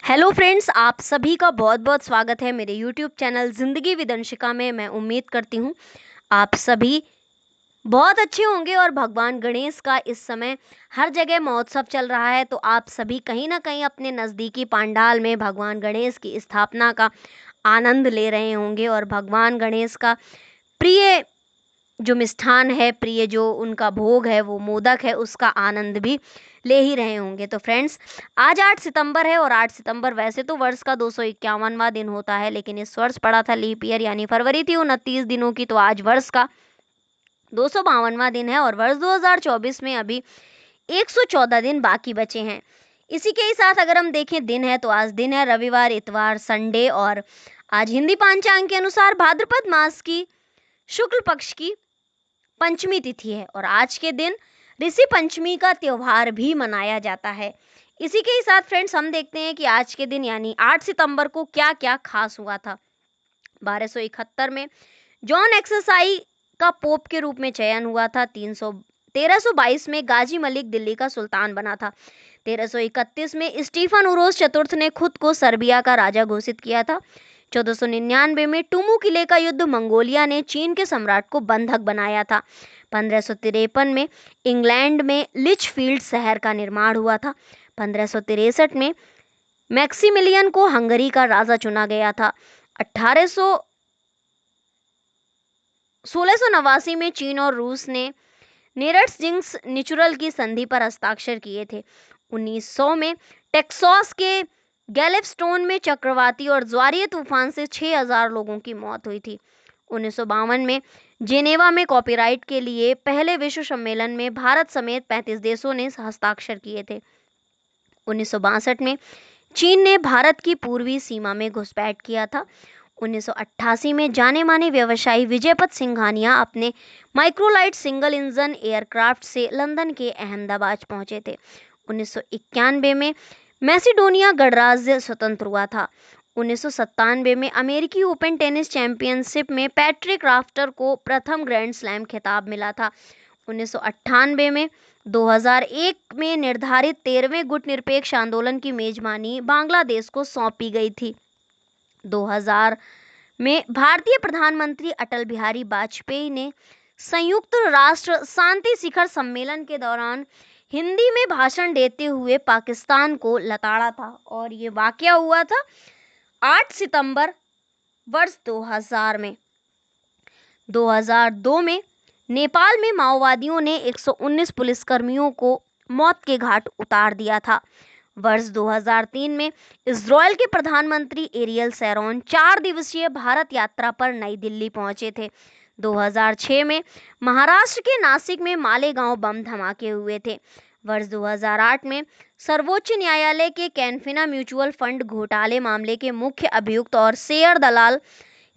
Hello friends, आप सभी का बहुत बहुत स्वागत है मेरे यूट्यूब चैनल ज़िंदगी विद अंशिका में। मैं उम्मीद करती हूँ आप सभी बहुत अच्छे होंगे और भगवान गणेश का इस समय हर जगह महोत्सव चल रहा है, तो आप सभी कहीं ना कहीं अपने नज़दीकी पंडाल में भगवान गणेश की स्थापना का आनंद ले रहे होंगे और भगवान गणेश का प्रिय जो मिष्ठान है, प्रिय जो उनका भोग है, वो मोदक है, उसका आनंद भी ले ही रहे होंगे। तो फ्रेंड्स, आज 8 सितंबर है और 8 सितंबर वैसे तो वर्ष का 251वां दिन होता है, लेकिन इस वर्ष पड़ा था लीप ईयर, यानी फरवरी थी 29 दिनों की, तो आज वर्ष का 252वां दिन है और वर्ष 2024 में अभी 114 दिन बाकी बचे हैं। इसी के ही साथ अगर हम देखें दिन है, तो आज दिन है रविवार, इतवार, संडे और आज हिंदी पांचांग के अनुसार भाद्रपद मास की शुक्ल पक्ष की पंचमी तिथि है और आज के दिन ऋषि पंचमी का त्योहार भी मनाया जाता है। इसी के ही साथ फ्रेंड्स, हम देखते हैं कि आज के दिन यानी 8 सितंबर को क्या क्या खास हुआ था। 1271 में जॉन एक्सरसाई का पोप के रूप में चयन हुआ था। 1322 में गाजी मलिक दिल्ली का सुल्तान बना था। 1331 में स्टीफन उरोस चतुर्थ ने खुद को सर्बिया का राजा घोषित किया था। 1499 में टुमू किले का युद्ध मंगोलिया ने चीन के सम्राट को बंधक बनाया था। 1553 में इंग्लैंड में लिचफील्ड शहर का निर्माण हुआ था। 1563 में मैक्सिमिलियन को हंगरी का राजा चुना गया था। 1689 में चीन और रूस ने नेरट्स नेचुरल की संधि पर हस्ताक्षर किए थे। 1900 में टेक्सास के गैलेपस्टोन में चक्रवाती और ज्वारीय तूफान से 6000 लोगों की मौत हुई थी। 1952 में जेनेवा में कॉपीराइट के लिए पहले विश्व सम्मेलन में भारत समेत 35 देशों ने हस्ताक्षर किए थे। 1962 में चीन ने भारत की पूर्वी सीमा में घुसपैठ किया था। 1988 में जाने माने व्यवसायी विजयपत सिंघानिया अपने माइक्रोलाइट सिंगल इंजन एयरक्राफ्ट से लंदन के अहमदाबाद पहुंचे थे। 1991 में मैसिडोनिया गणराज्य स्वतंत्र हुआ था। 1997 में अमेरिकी ओपन टेनिस चैंपियनशिप में पैट्रिक राफ्टर को प्रथम ग्रैंड स्लैम खिताब मिला था। 1998 में 2001 में निर्धारित 13वें गुटनिरपेक्ष आंदोलन की मेजबानी बांग्लादेश को सौंपी गई थी। 2000 में भारतीय प्रधानमंत्री अटल बिहारी वाजपेयी ने संयुक्त राष्ट्र शांति शिखर सम्मेलन के दौरान हिंदी में भाषण देते हुए पाकिस्तान को लताड़ा था और ये वाकया हुआ था 8 सितंबर वर्ष 2000 में। 2002 में नेपाल में माओवादियों ने 119 पुलिसकर्मियों को मौत के घाट उतार दिया था। वर्ष 2003 में इजरायल के प्रधानमंत्री एरियल शैरोन 4 दिवसीय भारत यात्रा पर नई दिल्ली पहुंचे थे। 2006 में महाराष्ट्र के नासिक में मालेगांव बम धमाके हुए थे। वर्ष 2008 में सर्वोच्च न्यायालय के कैनफिना म्यूचुअल फंड घोटाले मामले के मुख्य अभियुक्त और शेयर दलाल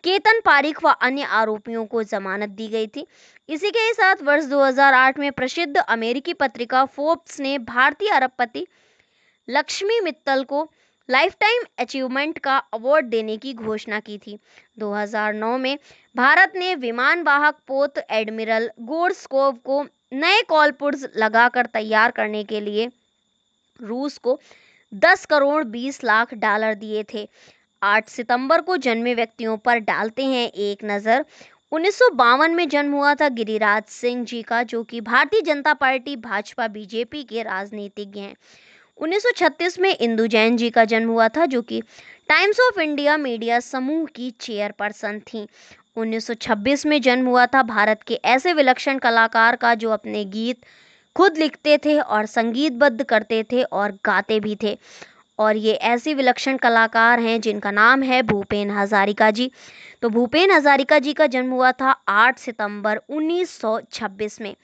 केतन पारिख व अन्य आरोपियों को जमानत दी गई थी। इसी के साथ वर्ष 2008 में प्रसिद्ध अमेरिकी पत्रिका फोर्ब्स ने भारतीय अरबपति लक्ष्मी मित्तल को लाइफ टाइम अचीवमेंट का अवार्ड देने की घोषणा की थी। 2009 में भारत ने विमान वाहक पोत एडमिरल गोर्स्कोव को नए कॉलपुर्ज लगाकर तैयार करने के लिए रूस को 10 करोड़ 20 लाख डॉलर दिए थे। 8 सितंबर को जन्मे व्यक्तियों पर डालते हैं एक नज़र। 1952 में जन्म हुआ था गिरिराज सिंह जी का, जो कि भारतीय जनता पार्टी भाजपा बीजेपी के राजनीतिज्ञ हैं। 1936 में इंदु जैन जी का जन्म हुआ था, जो कि टाइम्स ऑफ इंडिया मीडिया समूह की चेयरपर्सन थी। 1926 में जन्म हुआ था भारत के ऐसे विलक्षण कलाकार का जो अपने गीत खुद लिखते थे और संगीतबद्ध करते थे और गाते भी थे, और ये ऐसे विलक्षण कलाकार हैं जिनका नाम है भूपेन हजारिका जी। तो भूपेन हजारिका जी का जन्म हुआ था 8 सितंबर 1926 में।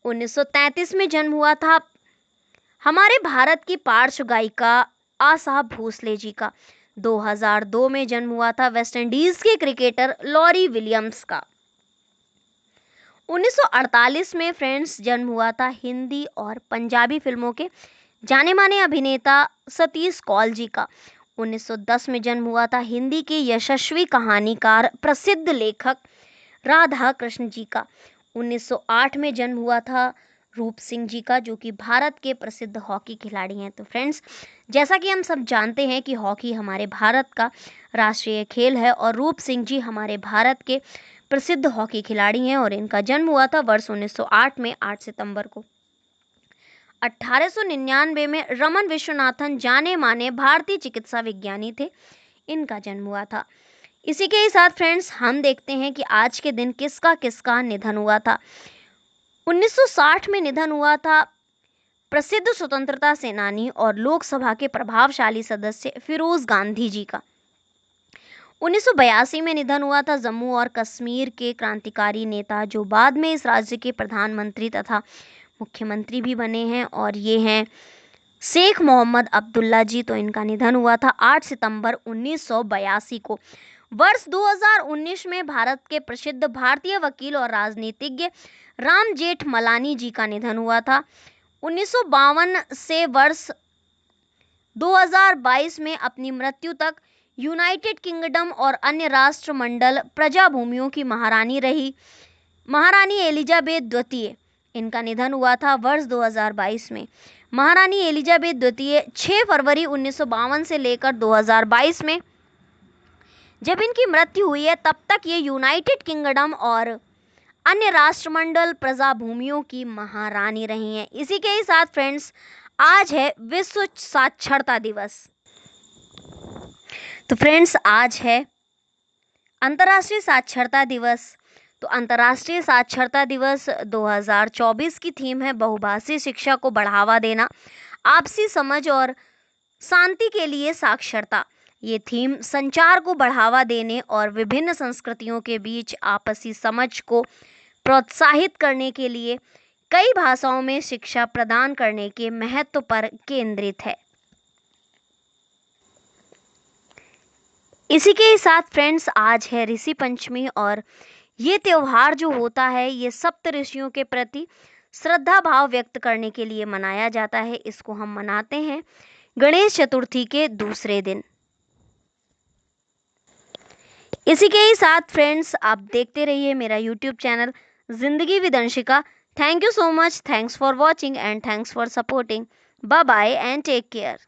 1933 में जन्म हुआ था हमारे भारत की पार्श्व गायिका आशा भोसले जी का। 2002 में जन्म हुआ था वेस्ट इंडीज के क्रिकेटर लॉरी विलियम्स का। 1948 में फ्रेंड्स जन्म हुआ था हिंदी और पंजाबी फिल्मों के जाने माने अभिनेता सतीश कौल जी का। 1910 में जन्म हुआ था हिंदी के यशस्वी कहानीकार प्रसिद्ध लेखक राधा कृष्ण जी का। 1908 में जन्म हुआ था रूप सिंह जी का, जो कि भारत के प्रसिद्ध हॉकी खिलाड़ी हैं। तो फ्रेंड्स, जैसा कि हम सब जानते हैं कि हॉकी हमारे भारत का राष्ट्रीय खेल है और रूप सिंह जी हमारे भारत के प्रसिद्ध हॉकी खिलाड़ी हैं और इनका जन्म हुआ था वर्ष 1908 में 8 सितंबर को। 1899 में रमन विश्वनाथन जाने माने भारतीय चिकित्सा विज्ञानी थे, इनका जन्म हुआ था। इसी के ही साथ फ्रेंड्स, हम देखते हैं कि आज के दिन किसका किसका निधन हुआ था। 1960 में निधन हुआ था प्रसिद्ध स्वतंत्रता सेनानी और लोकसभा के प्रभावशाली सदस्य फिरोज गांधी जी का। 1982 में निधन हुआ था जम्मू और कश्मीर के क्रांतिकारी नेता, जो बाद में इस राज्य के प्रधानमंत्री तथा मुख्यमंत्री भी बने हैं, और ये हैं शेख मोहम्मद अब्दुल्ला जी। तो इनका निधन हुआ था 8 सितंबर 1982 को। वर्ष 2019 में भारत के प्रसिद्ध भारतीय वकील और राजनीतिज्ञ राम जेठमलानी जी का निधन हुआ था। 1952 से वर्ष 2022 में अपनी मृत्यु तक यूनाइटेड किंगडम और अन्य राष्ट्रमंडल प्रजाभूमियों की महारानी रही महारानी एलिजाबेथ द्वितीय, इनका निधन हुआ था वर्ष 2022 में। महारानी एलिजाबेथ द्वितीय 6 फरवरी 1952 से लेकर 2022 में जब इनकी मृत्यु हुई है, तब तक ये यूनाइटेड किंगडम और अन्य राष्ट्रमंडल प्रजाभूमियों की महारानी रही हैं। इसी के ही साथ फ्रेंड्स, आज है विश्व साक्षरता दिवस। तो फ्रेंड्स, आज है अंतर्राष्ट्रीय साक्षरता दिवस। तो अंतर्राष्ट्रीय साक्षरता दिवस 2024 की थीम है बहुभाषी शिक्षा को बढ़ावा देना, आपसी समझ और शांति के लिए साक्षरता। ये थीम संचार को बढ़ावा देने और विभिन्न संस्कृतियों के बीच आपसी समझ को प्रोत्साहित करने के लिए कई भाषाओं में शिक्षा प्रदान करने के महत्व पर केंद्रित है। इसी के साथ फ्रेंड्स, आज है ऋषि पंचमी और ये त्योहार जो होता है, ये सप्त ऋषियों के प्रति श्रद्धा भाव व्यक्त करने के लिए मनाया जाता है। इसको हम मनाते हैं गणेश चतुर्थी के दूसरे दिन। इसी के ही साथ फ्रेंड्स, आप देखते रहिए मेरा YouTube channel Zindagi with Anshika. Thank you so much, thanks for watching and thanks for supporting. Bye bye and take care.